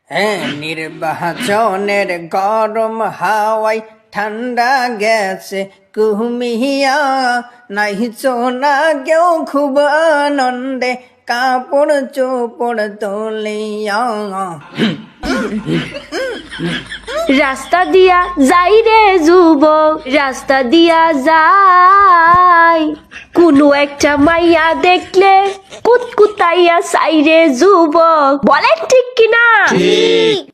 হ্যাঁ, নির্বাচনের গরম হাওয়ায় ঠান্ডা গেছে কুহুমিয়া, নাইছো না কেউ খুব আনন্দে কাপড় চোপড় তুলিয়া। রাস্তা দিয়া যাই রে যুবক, রাস্তা দিয়া যাই, কোনো একটা মাইয়া দেখলে কুতকুতাইয়া চাই রে যুবক। বলেন ঠিক কিনা?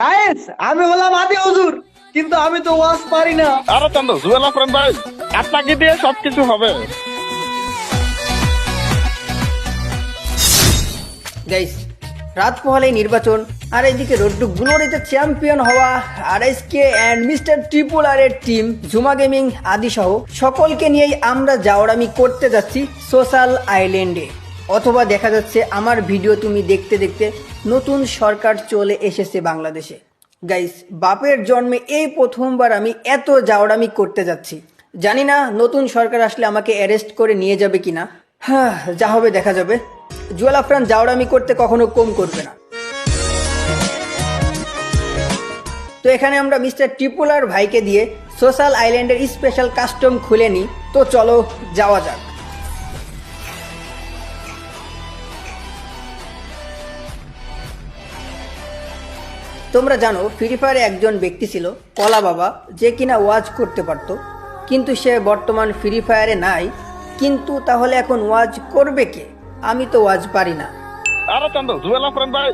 গাইস, আমি হলাম আদি হুজুর, কিন্তু আমি তো ওয়াজ পারি না। আরে চন্দ্র জুয়েল আফরান ভাই, আপনাকে দিয়ে সবকিছু হবে। গাইস, রাত পোহালেই নির্বাচন, আর এইদিকে রোড্ডু গ্লোরিতে চ্যাম্পিয়ন হওয়া RSK অ্যান্ড মিস্টার ট্রিপল আর এর টিম জুমা গেমিং আদি সহ সকলকে নিয়েই আমরা জাউরামি করতে যাচ্ছি সোশ্যাল আইল্যান্ডে। অথবা দেখা যাচ্ছে আমার ভিডিও তুমি দেখতে দেখতে নতুন সরকার চলে এসেছে বাংলাদেশে। গাইস, বাপের জন্মে এই প্রথমবার আমি এত জাউরামি করতে যাচ্ছি। জানি না নতুন সরকার আসলে আমাকে অ্যারেস্ট করে নিয়ে যাবে কিনা। হ্যাঁ, যা হবে দেখা যাবে। জুয়েল আফরান জাউরামি করতে কখনো কম করবে না। তো এখানে আমরা মিস্টার ট্রিপুলার ভাইকে দিয়ে সোশ্যাল আইল্যান্ডের স্পেশাল কাস্টম খুলে নিই। তো চলো যাওয়া যাক। তোমরা জানো ফ্রি ফায়ারে একজন ব্যক্তি ছিল কলা বাবা, যে কিনা ওয়াজ করতে পারত, কিন্তু সে বর্তমান ফ্রি ফায়ারে নাই। কিন্তু তাহলে এখন ওয়াজ করবে কে? আমি তো ওয়াজ পারি না। আরে চন্দ্র জুয়েল আফরান ভাই,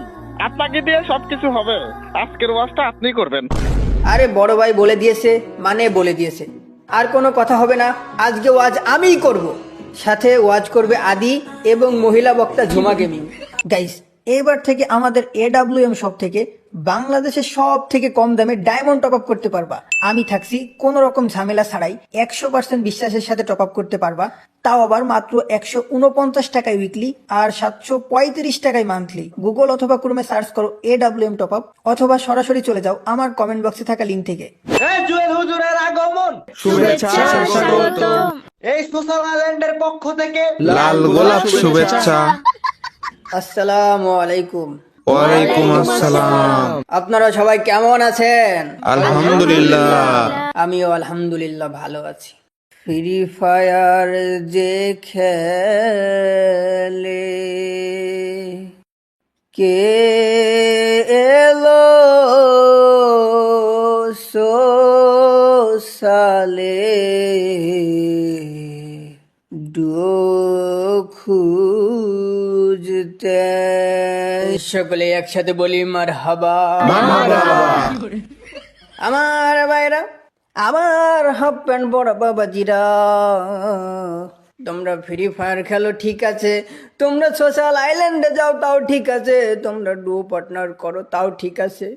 আপনাকে দিয়ে সবকিছু হবে। আজকের ওয়াজটা আপনি করবেন। আরে বড় ভাই বলে দিয়েছে মানে বলে দিয়েছে, আর কোনো কথা হবে না। আজকে ওয়াজ আমিই করব, সাথে ওয়াজ করবে আদি এবং মহিলা বক্তা ঝুমা গেমিং। গাইস, এবার থেকে আমাদের AWM শপ থেকে বাংলাদেশের সব থেকে কম দামে ডায়মন্ড টপ আপ করতে পারবা। আমি থাকছি, কোনো রকম ঝামেলা ছাড়াই 100% বিশ্বাসের সাথে টপ আপ করতে পারবা, তাও আবার মাত্র 149 টাকায় উইকলি আর 735 টাকায় মান্থলি। গুগল অথবা ক্রোমে সার্চ করো AWM টপ আপ, অথবা সরাসরি চলে যাও আমার কমেন্ট বক্সে থাকা লিঙ্ক থেকে। এই জুয়েল হুজুরের আগমন, শুভেচ্ছা স্বাগতম। এই সোশ্যাল আইল্যান্ডের পক্ষ থেকে লাল গোলাপ শুভেচ্ছা। আসসালামু আলাইকুম। ওয়ালাইকুম আসসালাম। আপনারা সবাই কেমন আছেন? আলহামদুলিল্লাহ। আমিও আলহামদুলিল্লাহ ভালো আছি। ফ্রি ফায়ার যে খেলে কে এলো সোসালে খুঁজতে, সকলে একসাথে বলি মারহাবা। আমার ভাইরা, আমার হাফ প্যান্ট বড় বাবাজিরা, তোমরা ফ্রি ফায়ার খেলো ঠিক আছে, তোমরা সোশ্যাল আইল্যান্ডে যাও তাও ঠিক আছে, তোমরা ডুও পার্টনার করো তাও ঠিক আছে,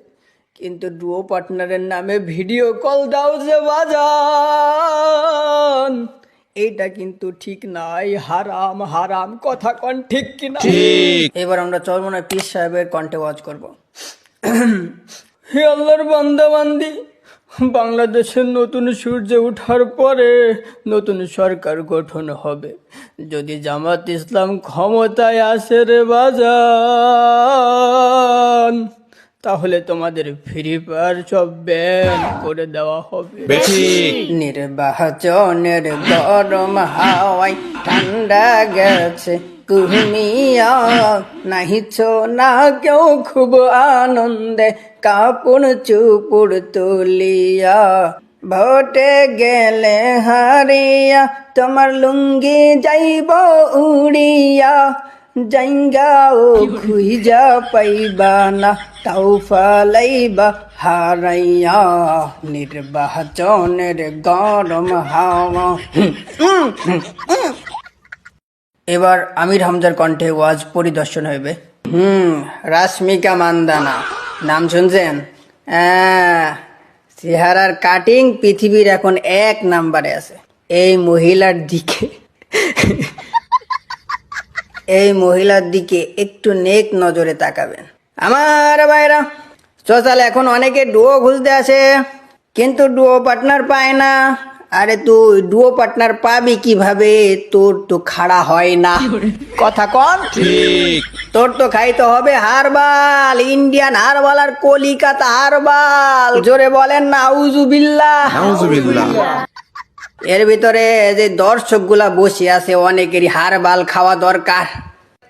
কিন্তু ডুও পার্টনারের নামে ভিডিও কল দাও যে বাজান, এইটা কিন্তু ঠিক নাই। হারাম হারাম, কথা কন ঠিক কিনা? এবার আমরা চরমনা পীর সাহেবের কণ্ঠে ওয়াজ করবো। হে আল্লাহর বান্দা বান্দি, বাংলাদেশের নতুন সূর্য ওঠার পরে নতুন সরকার গঠন হবে। যদি জামাত ইসলাম ক্ষমতায় আসে রে বাজান, তাহলে তোমাদের ফ্রি ফায়ার সব ব্যান করে দেওয়া হবে। নির্বাচনের গরম হাওয়ায় ঠান্ডা গেছে কুহুমিয়া, নাহিছো না কেউ খুব আনন্দে কাপড় চুপুর তুলিয়া। ভোটে গেলে হারিয়া তোমার লুঙ্গি যাইব উড়িয়া, জাইঙ্গাও খুঁজা পাইবা না তাও ফালাইবা হারাইয়া। নির্বাচনের গরম হাওয়া। এবার আমির হামজার কণ্ঠে ওয়াজ পরিদর্শন হইবে। রাশমিকা মান্দানা নাম শুনছেন? চেহারার কাটিং পৃথিবীর এখন 1 নাম্বারে আছে। এই মহিলার দিকে একটু নেক নজরে তাকাবেন। আমার ভাইরা, সোশ্যাল এখন অনেকে ডুও খুঁজতে আসে, কিন্তু ডুও পার্টনার পায় না। আরে তুই ডুও পার্টনার পাবি কিভাবে? তোর তো খাড়া হয় না। কথা কন ঠিক। তোর তো খাইতে হবে হারবাল, ইন্ডিয়ান হারবাল আর কলিকাতা হারবাল। জোরে বলেন না আউযুবিল্লাহ। নাউজুবিল্লাহ। এর ভিতরে যে দর্শকগুলা বসে আছে অনেকেরই হারবাল খাওয়া দরকার।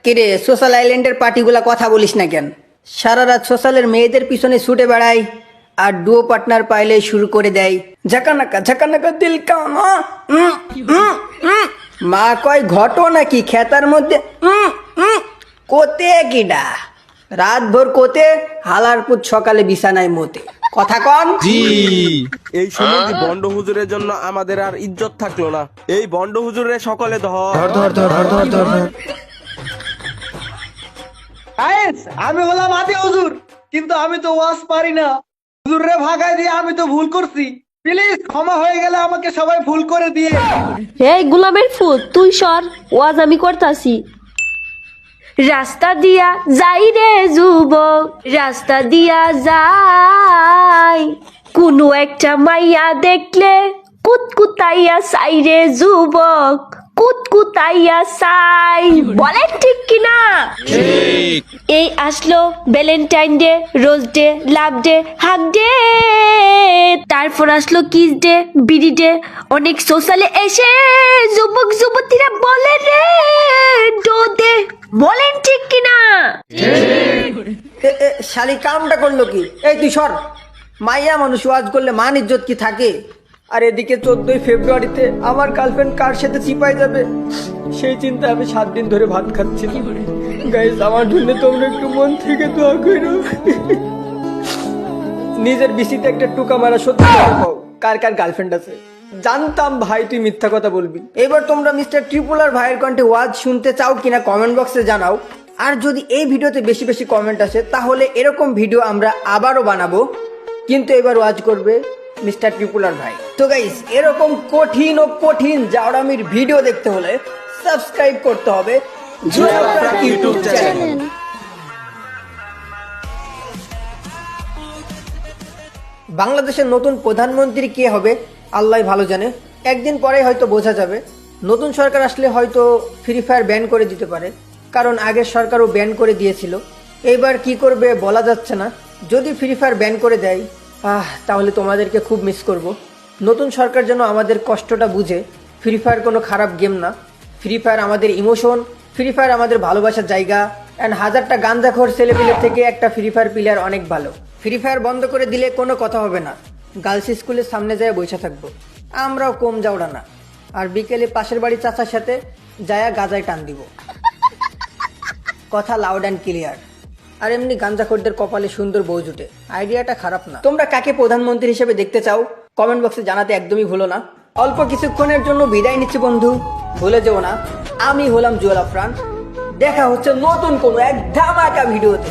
কিরে সোশ্যাল আইল্যান্ডের পার্টিগুলা কথা বলিস না কেন? সারা রাত সোশ্যালের মেয়েদের পিছনে ছুটে বেড়াই আর ডুও পার্টনার পাইলে শুরু করে দেয় ঝাকানাকা দিল কা মা কয় ঘটো নাকি খেতার মধ্যে কোতে কিডা রাত ভোর কোতে হালারপুত সকালে বিছানায় মতে। কথা কন জি। এই সময় কি বন্ড হুজুরের জন্য আমাদের আর ইজ্জত থাকলো না? এই বন্ড হুজুরের সকলে ধর। ধর ধর ধর ধর ধর ধর ধর। গাইস আমি হলাম আদি হুজুর, কিন্তু আমি তো ওয়াজ পারি না। হুজুর রে ভাগাই দিয়ে আমি তো ভুল করছি, প্লিজ ক্ষমা হয়ে গেলে আমাকে সবাই ভুল করে দিয়ে। এই গোলামের ফুট তুই সর, ওয়াজ আমি করতাছি। রাস্তা দিয়া যাই রে যুবক, রাস্তা দিয়া যাই, কোনো একটা মাইয়া দেখলে কুতকুতাইয়া চাই রে যুবক, কুতকুতাইয়া চাই। বলেন ঠিক কিনা? ঠিক। এই আসলো Valentine day, rose day, love day, hug day, তারপর আসলো কিস ডে, বিডি ডে। অনেক সোশ্যালে এসে যুবক যুবতীরা বলে রে ডো দে। বলেন ঠিক কিনা? শালি কামটা করলো কি? এই তুই সর। মাইয়া মানুষ ওয়াজ করলে মান ইজ্জত কি থাকে? আর এদিকে 14ই ফেব্রুয়ারিতে আমার গার্লফ্রেন্ড কার সাথে চিপাই যাবে সেই চিন্তা আমি 7 দিন ধরে ভাত খাচ্ছি। গাইস আমার জন্য তোমরা একটু মন থেকে দোয়া করো। নিজের বিসিতে একটা টুকা মারা সত্যি কথা কও, কার কার গার্লফ্রেন্ড আছে? জানতাম ভাই তুই মিথ্যা কথা বলবি। এবার তোমরা মিস্টার ট্রিপুলার ভাইয়ের কণ্ঠে ওয়াজ শুনতে চাও কিনা কমেন্ট বক্সে জানাও। আর যদি এই ভিডিওতে বেশি বেশি কমেন্ট আসে তাহলে এরকম ভিডিও আমরা আবারও বানাবো, কিন্তু এবার ওয়াজ করবে মিস্টার ট্রিপুলার ভাই। তো গাইস এরকম কঠিন ও কঠিন জাওরামির ভিডিও দেখতে হলে সাবস্ক্রাইব করতে হবে ইউটিউব চ্যানেল। বাংলাদেশের নতুন প্রধানমন্ত্রী কে হবে আল্লাহ ভালো জানে। একদিন পরেই হয়তো বোঝা যাবে। নতুন সরকার আসলে হয়তো ফ্রি ফায়ার ব্যান করে দিতে পারে, কারণ আগের সরকারও ব্যান করে দিয়েছিল। এইবার কি করবে বলা যাচ্ছে না। যদি ফ্রি ফায়ার ব্যান করে দেয় তাহলে তোমাদেরকে খুব মিস করব। নতুন সরকার যেন আমাদের কষ্টটা বুঝে। ফ্রি ফায়ার কোনো খারাপ গেম না। ফ্রি ফায়ার আমাদের ইমোশন, ফ্রি ফায়ার আমাদের ভালোবাসার জায়গা। অ্যান্ড 1000টা গাঞ্জাখোর ছেলেপিলের থেকে একটা ফ্রি ফায়ার প্লেয়ার অনেক ভালো। ফ্রি ফায়ার বন্ধ করে দিলে কোনো কথা হবে না। গার্লস স্কুলের সামনে যায় বসে থাকবো, আমরাও কম যাওড়া না। আর বিকেলে পাশের বাড়ির চাচার সাথে যায়া গাজায় টান দিব। কথা লাউড অ্যান্ড ক্লিয়ার। আর এমনি গাঞ্জাখোরদের কপালে সুন্দর বউ জুটে, আইডিয়াটা খারাপ না। তোমরা কাকে প্রধানমন্ত্রী হিসেবে দেখতে চাও কমেন্ট বক্সে জানাতে একদমই ভুলো না। অল্প কিছুক্ষণের জন্য বিদায় নিচ্ছি বন্ধু, ভুলে যেও না আমি হলাম জুয়েল আফরান। দেখা হচ্ছে নতুন কোনো এক ধামাকা ভিডিওতে।